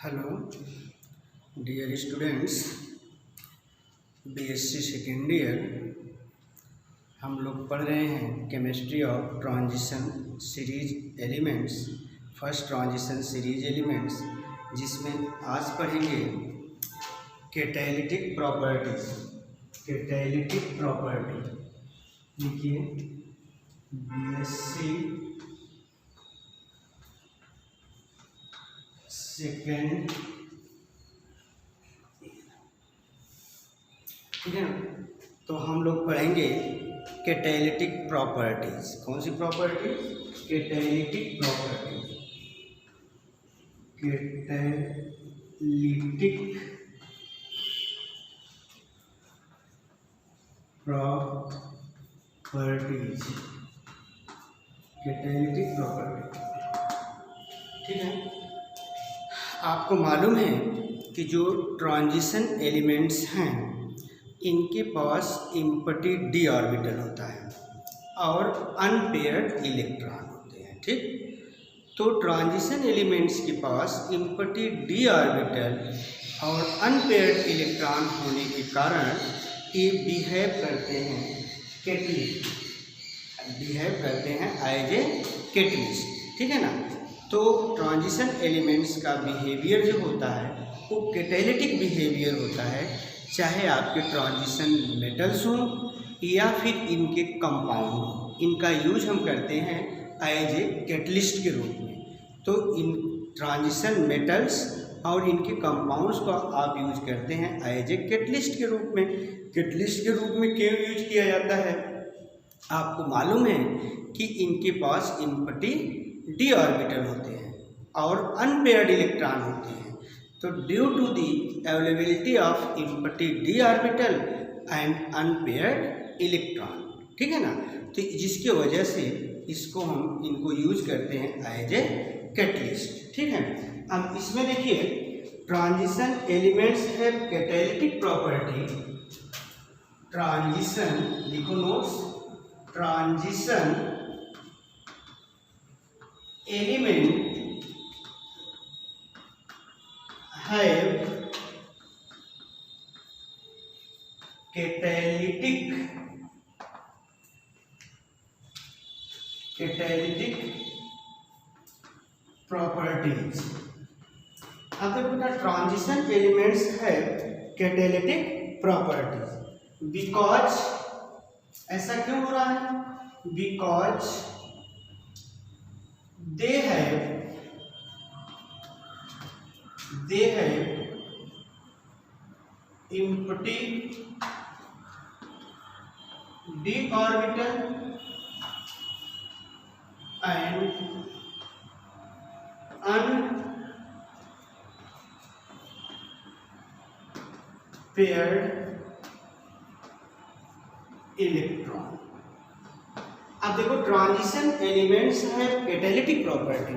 Hello dear students, BSc second year हम लोग पढ़ रहे हैं chemistry of transition series elements, first transition series elements, जिसमें आज पढ़ेंगे कैटालिटिक प्रॉपर्टीज। कैटालिटिक प्रॉपर्टी लिखिए, बीएससी सेकेंड, ठीक है ना। तो हम लोग पढ़ेंगे कैटालिटिक प्रॉपर्टीज। कौन सी property? Catalytic property. Catalytic properties, catalytic property, ठीक है। आपको मालूम है कि जो ट्रांजिशन एलिमेंट्स हैं इनके पास एम्प्टी डी ऑर्बिटल होता है और अनपेयर्ड इलेक्ट्रॉन होते हैं, ठीक। तो ट्रांजिशन एलिमेंट्स के पास एम्प्टी डी ऑर्बिटल और अनपेयर्ड इलेक्ट्रॉन होने के कारण ये बिहेव करते हैं कैटलिस्ट, बिहेव करते हैं एज ए कैटलिस्ट, ठीक है ना। तो ट्रांजिशन एलिमेंट्स का बिहेवियर जो होता है वो कैटालिटिक बिहेवियर होता है, चाहे आपके ट्रांजिशन मेटल्स हों या फिर इनके कंपाउंड हों। इनका यूज हम करते हैं एज ए कैटलिस्ट के रूप में। तो इन ट्रांजिशन मेटल्स और इनके कंपाउंड्स को आप यूज करते हैं एज ए कैटलिस्ट के रूप में। कैटलिस्ट के रूप में क्यों यूज किया जाता है? आपको मालूम है कि इनके पास एम्प्टी डी ऑर्बिटल होते हैं और अनपेयर्ड इलेक्ट्रॉन होते हैं। तो due to the availability of empty D orbital and unpaired electron, ठीक है ना, तो जिसकी वजह से इसको हम इनको यूज करते हैं एज ए कैटलिस्ट, ठीक है। अब इसमें देखिए, transition elements have catalytic property. Transition, लिखो notes, transition element have catalytic properties। अब देखो बेटा, transition elements have catalytic properties because, ऐसा क्यों हो रहा है? Because they have empty d orbital and unpaired electron। अब देखो, ट्रांजिशन एलिमेंट्स है कैटालिटिक प्रॉपर्टी।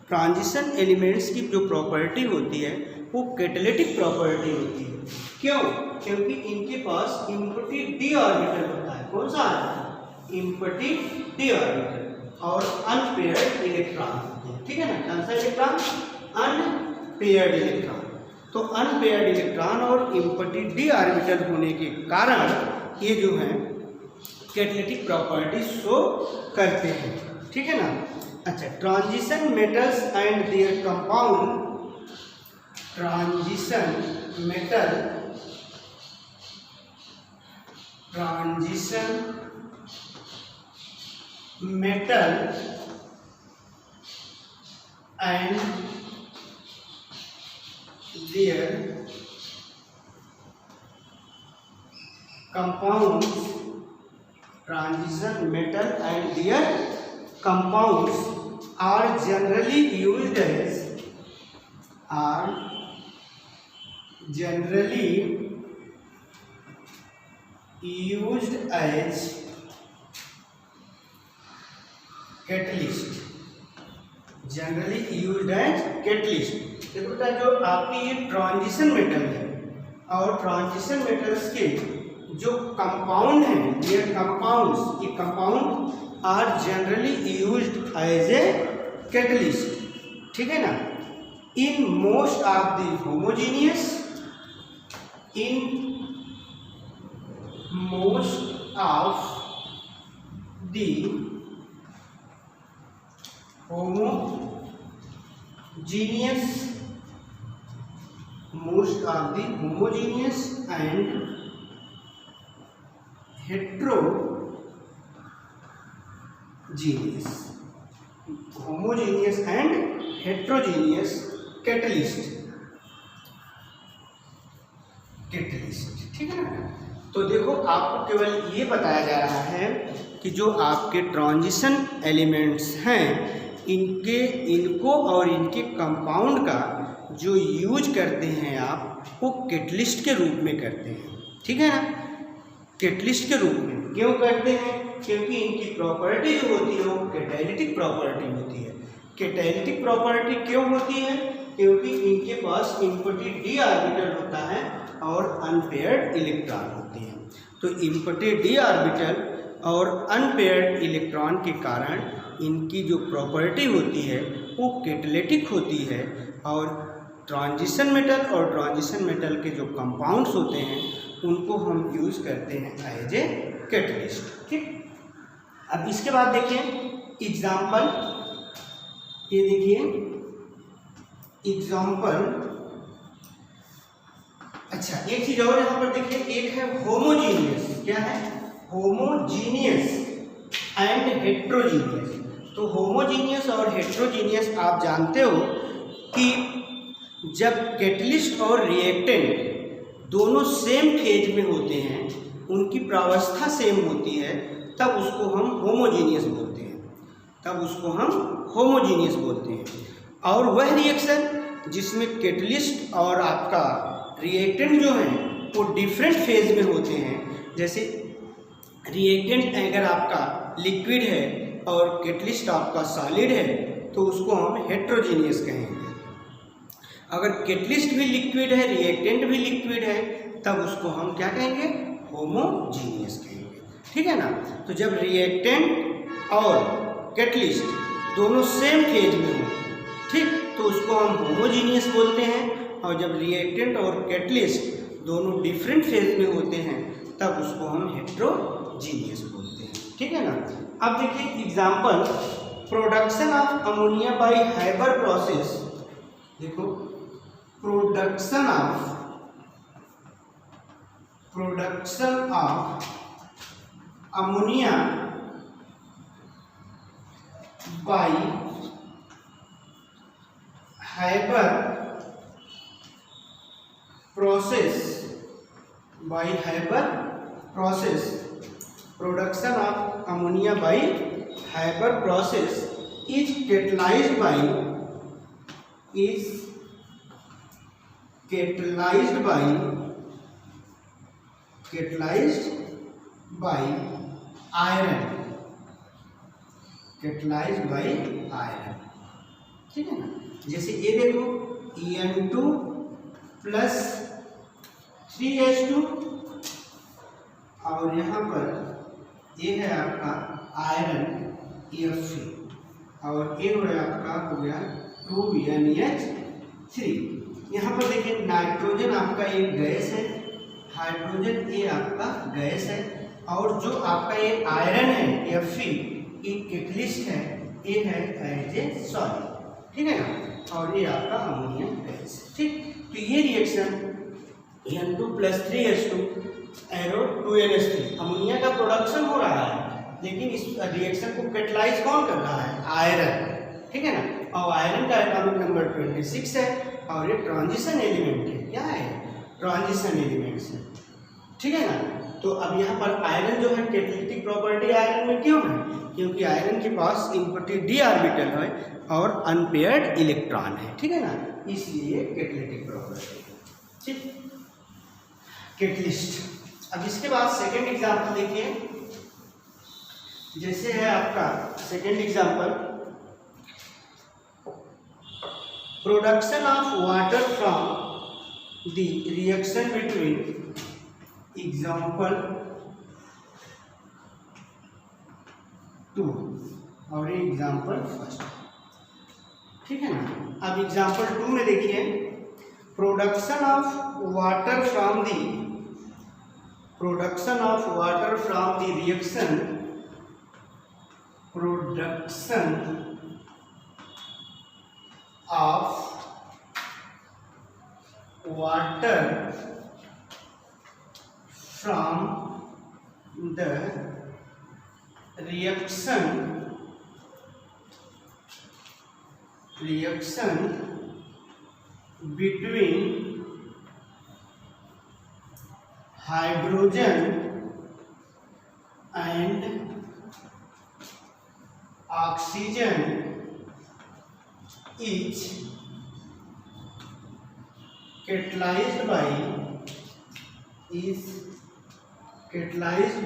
ट्रांजिशन एलिमेंट्स की जो प्रॉपर्टी होती है वो कैटालिटिक प्रॉपर्टी होती है। क्यों? क्योंकि इनके पास एम्प्टी डी ऑर्बिटल होता है। कौन सा? एम्प्टी डी ऑर्बिटल और अनपेयर्ड इलेक्ट्रॉन होते हैं, ठीक है ना। कौन सा इलेक्ट्रॉन? Unpaired electron. तो अनपेयर्ड इलेक्ट्रॉन और एम्प्टी डी ऑर्बिटल होने के कारण ये जो है कैटालिटिक प्रॉपर्टी शो करते हैं, ठीक है ना। अच्छा, transition metals and there compound. Transition metal and there compounds, transition metal and their compounds are generally used as catalyst। Generally used as catalyst. देखो बेटा, जो आपकी ये ट्रांजिशन मेटल है और ट्रांजिशन मेटल्स के जो कंपाउंड हैं, ये compound are generally used as a catalyst, ठीक है ना। in most of the homogeneous, in most of the homogeneous, most of the homogeneous and heterogeneous, homogeneous and heterogeneous catalyst, ठीक है ना। तो देखो आपको केवल ये बताया जा रहा है कि जो आपके ट्रांजिशन एलिमेंट्स हैं इनको और इनके कंपाउंड का जो यूज करते हैं आप वो कैटलिस्ट के रूप में करते हैं, ठीक है ना। कैटलिस्ट के रूप में क्यों करते हैं? क्योंकि इनकी प्रॉपर्टी जो होती है वो कैटालिटिक प्रॉपर्टी होती है। कैटालिटिक प्रॉपर्टी क्यों होती है? क्योंकि इनके पास इम्पॉर्टेंट डी ऑर्बिटल होता है और अनपेयर्ड इलेक्ट्रॉन होते हैं। तो इम्पॉर्टेंट डी ऑर्बिटल और अनपेयर्ड इलेक्ट्रॉन के कारण इनकी जो प्रॉपर्टी होती है वो कैटालिटिक होती है और ट्रांजिशन मेटल और ट्रांजिशन मेटल के जो कंपाउंड्स होते हैं उनको हम यूज़ करते हैं एज ए कैटलिस्ट, ठीक। अब इसके बाद देखिए एग्जाम्पल, ये देखिए एग्जाम्पल। अच्छा एक चीज और यहाँ पर देखिए, एक है होमोजीनियस, क्या है? Homogeneous and heterogeneous. तो होमोजीनियस और हेट्रोजीनियस आप जानते हो कि जब कैटलिस्ट और रिएक्टेंट दोनों सेम फेज में होते हैं, उनकी प्रावस्था सेम होती है, तब उसको हम होमोजीनियस बोलते हैं, और वह रिएक्शन जिसमें कैटलिस्ट और आपका रिएक्टेंट जो है वो डिफरेंट फेज में होते हैं, जैसे रिएक्टेंट अगर आपका लिक्विड है और कैटलिस्ट आपका सॉलिड है तो उसको हम हेट्रोजीनियस कहेंगे। अगर कैटलिस्ट भी लिक्विड है, रिएक्टेंट भी लिक्विड है, तब उसको हम क्या कहेंगे? होमोजीनियस कहेंगे, ठीक है ना। तो जब रिएक्टेंट और कैटलिस्ट दोनों सेम फेज में हो, ठीक, तो उसको हम होमोजीनियस बोलते हैं, और जब रिएक्टेंट और कैटलिस्ट दोनों डिफरेंट फेज में होते हैं तब उसको हम हेट्रोजीनियस बोलते हैं, ठीक है ना। अब देखिए example, production of ammonia by Haber process. देखो production of ammonia by hyper process, production of ammonia by hyper process is catalyzed by iron, ठीक है ना। जैसे ये देखो En2 प्लस 3H2 और यहाँ पर ये है आपका आयरन Fe और ये हो गया 2NH3। यहाँ पर देखिए नाइट्रोजन आपका एक गैस है, हाइड्रोजन ये आपका गैस है, और जो आपका ये आयरन है Fe एक कैटलिस्ट है, ये है एज ए सॉलिड, ठीक है ना, और ये आपका अमोनिया गैस, ठीक। तो ये reaction N2 plus 3H2 arrow 2NH3 ammonia का प्रोडक्शन हो रहा है, लेकिन इस रिएक्शन को कैटलाइज कौन कर रहा है? आयरन, ठीक है ना। और आयरन का एटॉमिक नंबर 26 है और ये ट्रांजिशन एलिमेंट है। क्या है? ट्रांजिशन एलिमेंट्स है, ठीक है ना। तो अब यहाँ पर आयरन जो है कैटालिटिक प्रॉपर्टी आयरन में क्यों है? क्योंकि आयरन के पास इम्पॉर्टेंट डी ऑर्बिटल है और अनपेयर्ड इलेक्ट्रॉन है, ठीक है ना, इसलिए कैटालिटिक प्रॉपर्टी, ठीक। कैटलिस्ट। अब इसके बाद सेकेंड एग्जाम्पल देखिए, जैसे है आपका second example, production of water from the reaction between, example 2 और एग्जाम्पल फर्स्ट। ठीक है ना। अब एग्जाम्पल 2 में देखिए, production of water from the reaction, production of water from the reaction between hydrogen and oxygen is catalyzed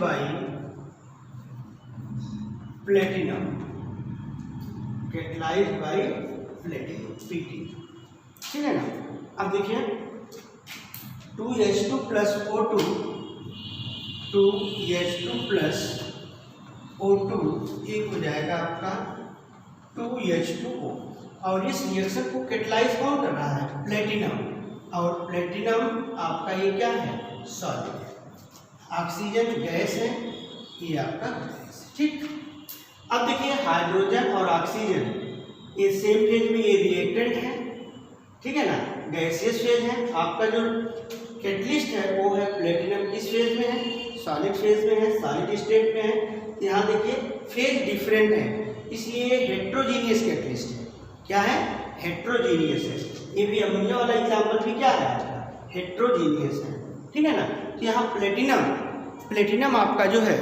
by platinum, Pt, ठीक है ना। अब देखिए 2H2 प्लस O2 एक हो जाएगा आपका 2H2O, और इस रिएक्शन को कैटलाइज कौन कर रहा है? प्लेटिनम, और प्लेटिनम आपका ये क्या है? सॉलिड है। ऑक्सीजन गैस है, ये आपका गैस है, ठीक। अब देखिए हाइड्रोजन और ऑक्सीजन ये सेम फेज में, ये रिएक्टेंट है, ठीक है ना, गैसियस फेज है। आपका जो कैटलिस्ट है वो है प्लेटिनम, किस फेज में है? सॉलिड फेज में है, सॉलिड स्टेट में है। यहाँ देखिए फेज डिफरेंट है, इसलिए हेट्रोजीनियस कैटलिस्ट है। क्या है? हेट्रोजीनियस है। ये भी अमोनिया वाला एग्जाम्पल भी क्या है? हेट्रोजीनियस है, ठीक है ना। तो यहाँ प्लेटिनम आपका जो है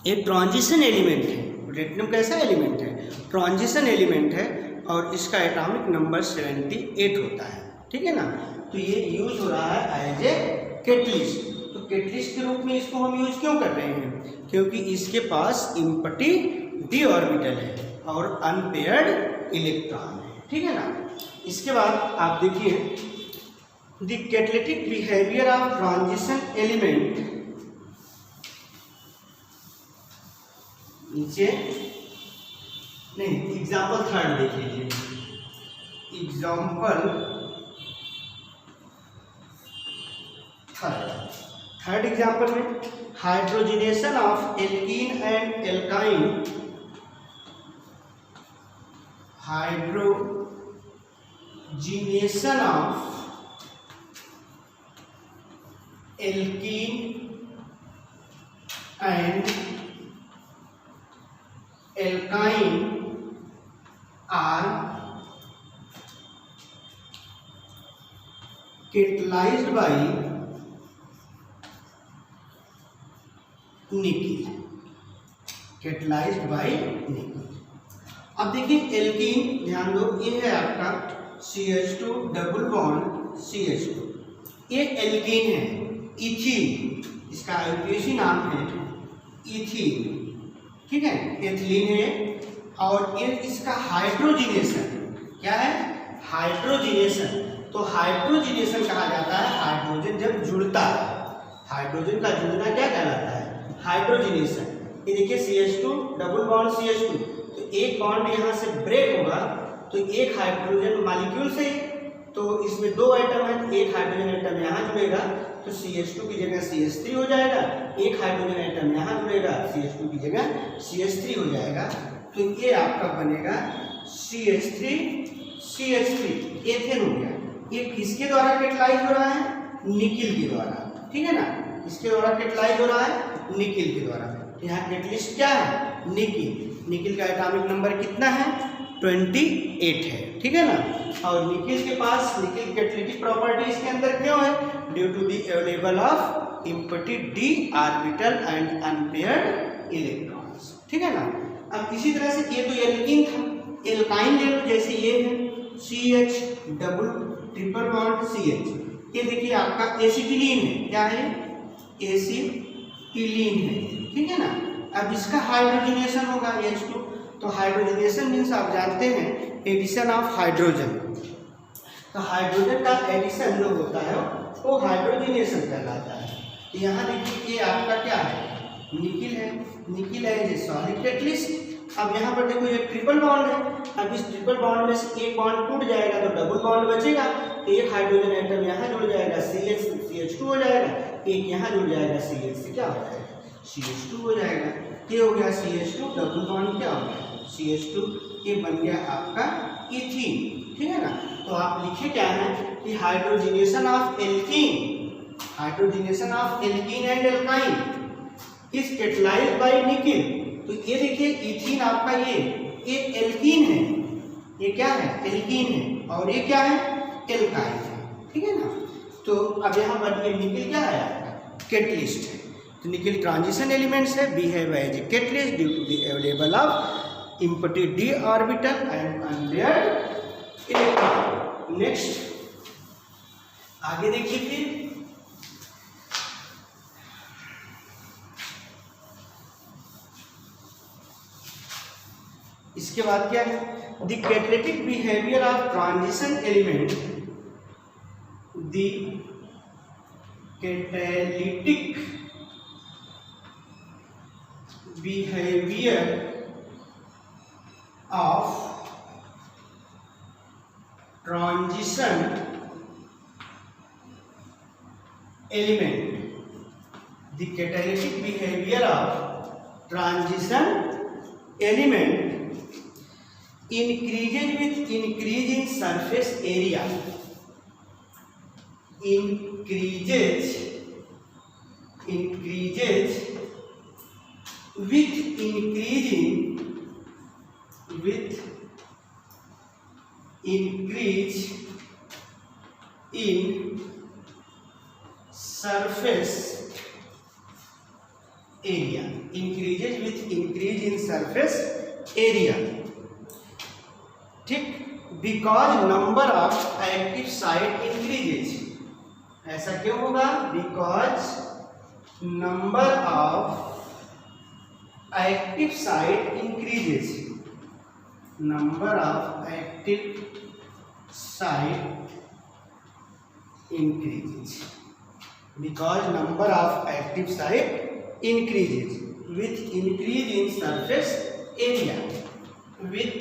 एक ट्रांजिशन एलिमेंट है। प्लेटिनम कैसा एलिमेंट है? ट्रांजिशन एलिमेंट है, और इसका एटॉमिक नंबर 78 होता है, ठीक है ना। तो ये यूज हो रहा है एज ए कैटलिस्ट। तो कैटलिस्ट के रूप में इसको हम यूज क्यों कर रहे हैं? क्योंकि इसके पास इम्पटी d ऑर्बिटल है और अनपेयर्ड इलेक्ट्रॉन है, ठीक है ना। इसके बाद आप देखिए the catalytic behaviour of transition element, नीचे नहीं, एग्जाम्पल 3 देख लीजिए। एग्जाम्पल 3 एग्जाम्पल में hydrogenation of alkene and alkyne, hydrogenation of alkene and alkyne are catalyzed by nickel. अब देखिए एल्कीन, ध्यान दो, ये है आपका CH2 डबल बॉन्ड CH2, ये एल्कीन है। इथीन, इसका आईयूपीएसी नाम है इथीन, ठीक है, एथिलीन है। और ये इसका हाइड्रोजिनेशन क्या है? हाइड्रोजिनेशन। तो हाइड्रोजिनेशन कहा जाता है हाइड्रोजन जब जुड़ता है, हाइड्रोजन का जुड़ना क्या कहलाता है? हाइड्रोजिनेशन। ये देखिए CH2 डबल बॉन्ड CH2, तो एक बॉन्ड यहाँ से ब्रेक होगा, तो एक हाइड्रोजन मॉलिक्यूल से, तो इसमें 2 एटम है, एक हाइड्रोजन एटम यहाँ जुड़ेगा तो CH2 की जगह CH3 हो जाएगा, एक हाइड्रोजन एटम यहाँ जुड़ेगा CH2 की जगह CH3 हो जाएगा। तो ये आपका बनेगा CH3 एथेन हो गया। ये किसके द्वारा कैटलाइज हो रहा है? निकिल के द्वारा, ठीक है ना, इसके द्वारा कैटलाइज हो रहा है निकिल के द्वारा। यहाँ कैटलिस्ट क्या है? निकिल का एटॉमिक नंबर कितना है? 28 है, ठीक है ना। और निकिल के पास निकिल कैटालिटिक प्रॉपर्टी इसके अंदर क्यों है? Due to the available of empty d orbital and unpaired electrons, ठीक है ना। अब इसी तरह से ये तो एल्कीन था, एल्काइन ले लो, जैसे ये है CH double triple bond CH, ये देखिए आपका एसिटिलीन है। क्या है? एसिटिलीन है, ठीक है ना। अब इसका हाइड्रोजनेशन होगा H2, तो हाइड्रोजनेशन मीन्स आप जानते हैं एडिशन ऑफ हाइड्रोजन। तो हाइड्रोजन का एडिशन जो होता है वो हाइड्रोजनेशन कहलाता है। यहाँ देखिए ये आपका क्या है? निकिल है। निकिल है जे सॉलिड कैटलिस्ट, अब यहाँ पर देखो ये ट्रिपल बॉन्ड है, अब इस ट्रिपल बॉन्ड में से एक बॉन्ड टूट जाएगा तो डबल बॉन्ड बचेगा, एक हाइड्रोजन एटम यहाँ जुड़ जाएगा CH CH2 हो जाएगा, एक यहाँ जुड़ जाएगा CH से क्या हो जाएगा CH2 हो जाएगा। ये हो गया CH2, डबल बॉन्ड क्या हो गया CH2, ये बन गया आपका इथीन। ठीक है ना, तो आप लिखे क्या है कि hydrogenation of alkene, hydrogenation of alkene and alkyne is catalysed by nickel. तो ये देखिए इथीन आपका ये एल्कीन है, ये क्या है एल्कीन है, और ये क्या है एल्काइन है। ठीक है ना, तो अब यहाँ पर ये निकिल क्या है आपका कैटलिस्ट है। तो निकिल ट्रांजिशन एलिमेंट्स है, behave as a catalyst due to the available of emptied d orbital and unpaired electron. Next आगे देखिए फिर इसके बाद क्या है, the catalytic behaviour of transition element, the catalytic behaviour of transition element, the catalytic behaviour of transition element increases with increase in surface area, increases with increase in surface area, increases with increase in surface area। ठीक, because number of active site increases, ऐसा क्यों होगा because number of active site increases, number of active site increases, because number of active site increases with increase in surface area, with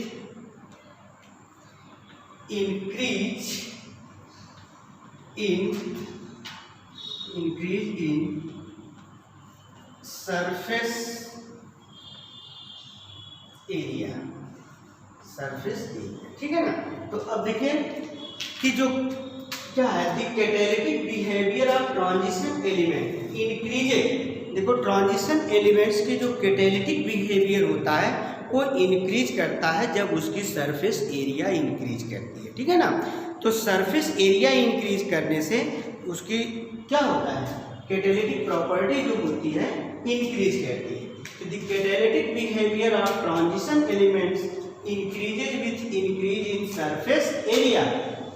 increase in surface area, ठीक है ना। तो अब देखिए कि जो क्या है the catalytic behaviour of transition element increases. देखो ट्रांजिशन एलिमेंट्स के जो कैटालिटिक बिहेवियर होता है वो इंक्रीज करता है जब उसकी सरफेस एरिया इंक्रीज करती है। ठीक है ना, तो सरफेस एरिया इंक्रीज करने से उसकी क्या होता है कैटालिटिक प्रॉपर्टी जो होती है इंक्रीज करती है। तो the catalytic behaviour of transition elements increases with increase in surface area,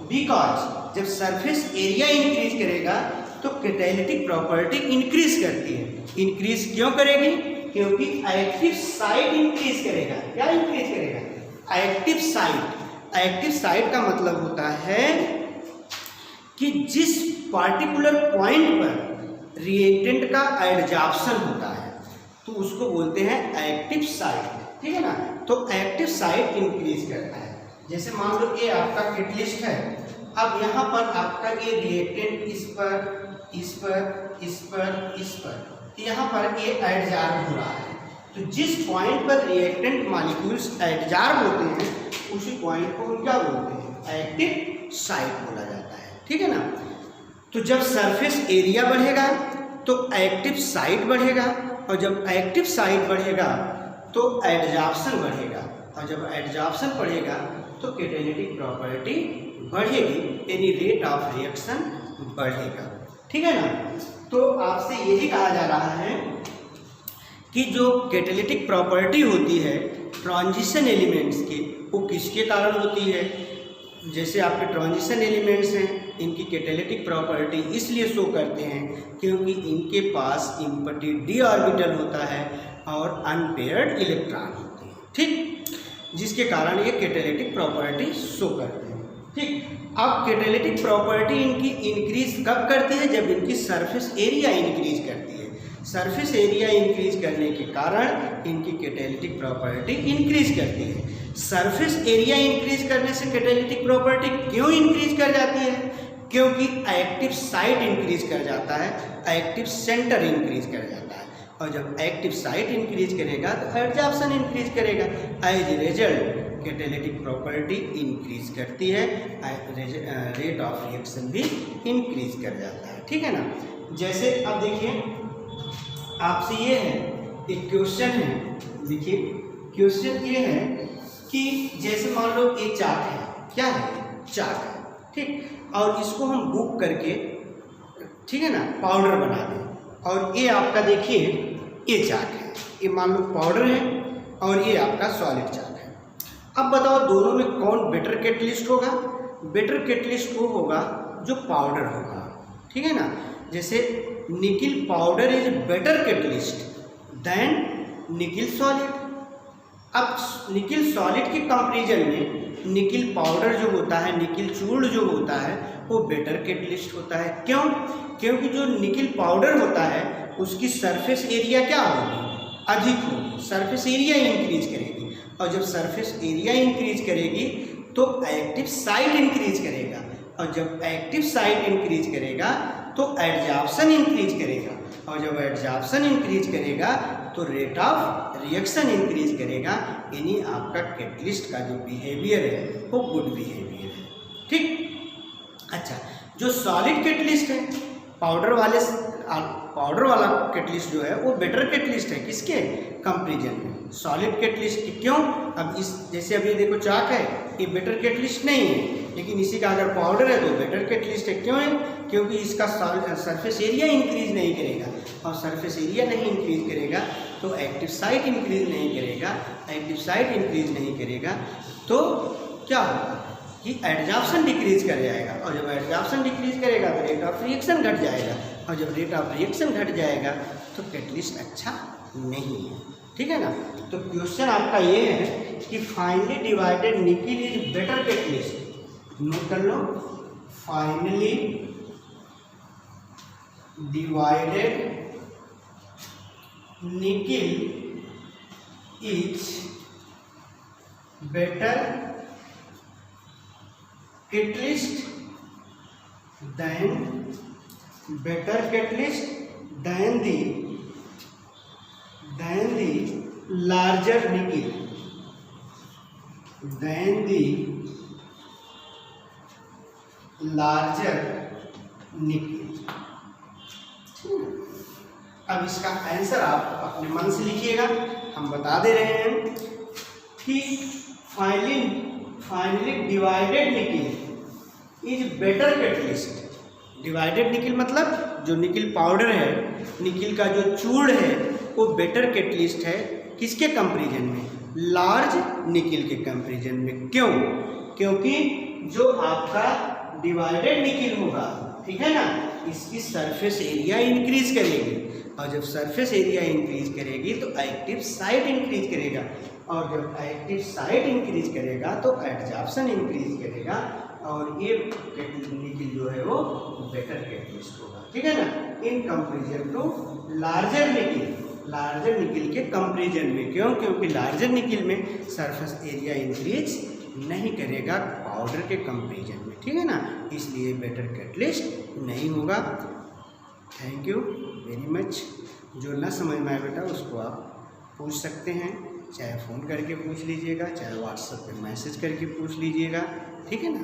because जब सरफेस एरिया इंक्रीज करेगा तो कैटालिटिक प्रॉपर्टी इंक्रीज करती है। इंक्रीज क्यों करेगी, क्योंकि एक्टिव साइट इंक्रीज करेगा। क्या इंक्रीज करेगा एक्टिव साइट। एक्टिव साइट का मतलब होता है कि जिस पार्टिकुलर पॉइंट पर रिएक्टेंट का एडजॉर्प्शन होता है तो उसको बोलते हैं एक्टिव साइट। ठीक है ना, तो एक्टिव साइट इंक्रीज करता है। जैसे मान लो ये आपका कैटलिस्ट है, अब यहाँ पर आपका ये रिएक्टेंट इस पर इस पर इस पर इस पर यहाँ पर ये एडजॉर्ब हो रहा है, तो जिस पॉइंट पर रिएक्टेंट मॉलिक्यूल्स एडजॉर्ब होते हैं उसी पॉइंट को हम क्या बोलते हैं एक्टिव साइट बोला जाता है। ठीक है ना, तो जब सरफेस एरिया बढ़ेगा तो एक्टिव साइट बढ़ेगा, और जब एक्टिव साइट बढ़ेगा तो एडजॉर्प्शन बढ़ेगा, और जब एडजॉर्प्शन बढ़ेगा तो कैटालिटिक प्रॉपर्टी बढ़ेगी, यानी रेट ऑफ रिएक्शन बढ़ेगा। ठीक है ना, तो आपसे यही कहा जा रहा है कि जो कैटालिटिक प्रॉपर्टी होती है ट्रांजिशन एलिमेंट्स की वो किसके कारण होती है। जैसे आपके ट्रांजिशन एलिमेंट्स हैं, इनकी कैटालिटिक प्रॉपर्टी इसलिए शो करते हैं क्योंकि इनके पास इम्पटीड d ऑर्बिटल होता है और अनपेयर्ड इलेक्ट्रॉन होते हैं। ठीक, जिसके कारण ये कैटालिटिक प्रॉपर्टी शो करते हैं। ठीक, अब कैटालिटिक प्रॉपर्टी इनकी इंक्रीज कब करती है, जब इनकी सरफेस एरिया इंक्रीज करती है। सरफेस एरिया इंक्रीज करने के कारण इनकी कैटालिटिक प्रॉपर्टी इंक्रीज करती है। सरफेस एरिया इंक्रीज करने से कैटालिटिक प्रॉपर्टी क्यों इंक्रीज कर जाती है? क्योंकि एक्टिव साइट इंक्रीज कर जाता है, एक्टिव सेंटर इंक्रीज कर जाता है, और जब एक्टिव साइट इंक्रीज करेगा तो एडजॉर्प्शन इंक्रीज करेगा। As result catalytic property increase करती है, रेट ऑफ रिएक्शन भी इंक्रीज कर जाता है। ठीक है ना। जैसे अब देखिए आपसे ये है, एक क्वेश्चन है, देखिए क्वेश्चन ये है कि जैसे मान लो ये चाक है, क्या है? चाक है, ठीक, और इसको हम बुक करके, ठीक है ना, पाउडर बना दें, और ये आपका देखिए ये चाक है, ये मान लो पाउडर है और ये आपका सॉलिड चाक है। अब बताओ दोनों में कौन बेटर कैटलिस्ट होगा? बेटर कैटलिस्ट वो होगा जो पाउडर होगा, ठीक है ना। जैसे nickel powder is better catalyst than nickel solid. अब निकिल सॉलिड के कंपैरिजन में निकिल पाउडर जो होता है, निकिल चूर्ण जो होता है, वो बेटर कैटलिस्ट होता है। क्यों? क्योंकि जो निकिल पाउडर होता है उसकी सरफेस एरिया क्या होगी? अधिक होगी, सरफेस एरिया इंक्रीज करेगी, और जब सरफेस एरिया इंक्रीज करेगी तो एक्टिव साइट इंक्रीज करेगा, और जब एक्टिव साइट इंक्रीज करेगा तो एडजॉर्प्शन इंक्रीज करेगा, और जब एडजॉर्प्शन इंक्रीज करेगा तो रेट ऑफ रिएक्शन इंक्रीज करेगा। यानी आपका कैटलिस्ट का जो बिहेवियर है वो गुड बिहेवियर है। ठीक। अच्छा, जो सॉलिड कैटलिस्ट है, पाउडर वाला कैटलिस्ट जो है वो बेटर कैटलिस्ट है किसके कंपैरिजन में? सॉलिड कैटलिस्ट के। क्यों? अब इस जैसे अभी देखो चाक है, ये बेटर कैटलिस्ट नहीं है, लेकिन इसी का अगर पाउडर है तो बेटर कैटलिस्ट है। क्यों है? क्योंकि इसका सरफेस एरिया इंक्रीज नहीं करेगा, और सरफेस एरिया नहीं इंक्रीज करेगा तो एक्टिव साइट इंक्रीज नहीं करेगा, एक्टिव साइट इंक्रीज नहीं करेगा तो क्या होगा कि एडजॉर्प्शन डिक्रीज कर जाएगा, और जब एडजॉर्प्शन डिक्रीज करेगा तो रेट ऑफ रिएक्शन घट जाएगा, और जब रेट ऑफ रिएक्शन घट जाएगा तो कैटलिस्ट अच्छा नहीं है। ठीक है ना। तो क्वेश्चन आपका ये है कि finally divided nickel is better catalyst. Note कर लो, finally divided nickel is better catalyst than larger nickel, अब इसका आंसर आप अपने मन से लिखिएगा, हम बता दे रहे हैं कि finally divided nickel is better catalyst. Divided nickel मतलब जो निकिल पाउडर है, निकिल का जो चूर्ण है वो बेटर कैटलिस्ट है किसके कंपैरिजन में? लार्ज निकिल के कंपैरिजन में। क्यों? क्योंकि जो आपका डिवाइडेड निकिल होगा, ठीक है ना, इसकी सरफेस एरिया इंक्रीज करेगी, और जब सरफेस एरिया इंक्रीज करेगी तो एक्टिव साइट इंक्रीज करेगा, और जब एक्टिव साइट इंक्रीज करेगा तो एडजॉर्प्शन इंक्रीज करेगा, और ये निकिल जो है वो बेटर कैटलिस्ट होगा। ठीक है ना। In comparison to larger nickel के कंपैरिजन में। क्यों? क्योंकि लार्जर निकिल में सरफेस एरिया इंक्रीज नहीं करेगा पाउडर के कंपैरिजन में। ठीक है ना, इसलिए बेटर कैटलिस्ट नहीं होगा। Thank you very much. जो ना समझ में आए बेटा उसको आप पूछ सकते हैं, चाहे फ़ोन करके पूछ लीजिएगा, चाहे व्हाट्सएप पे मैसेज करके पूछ लीजिएगा। ठीक है ना।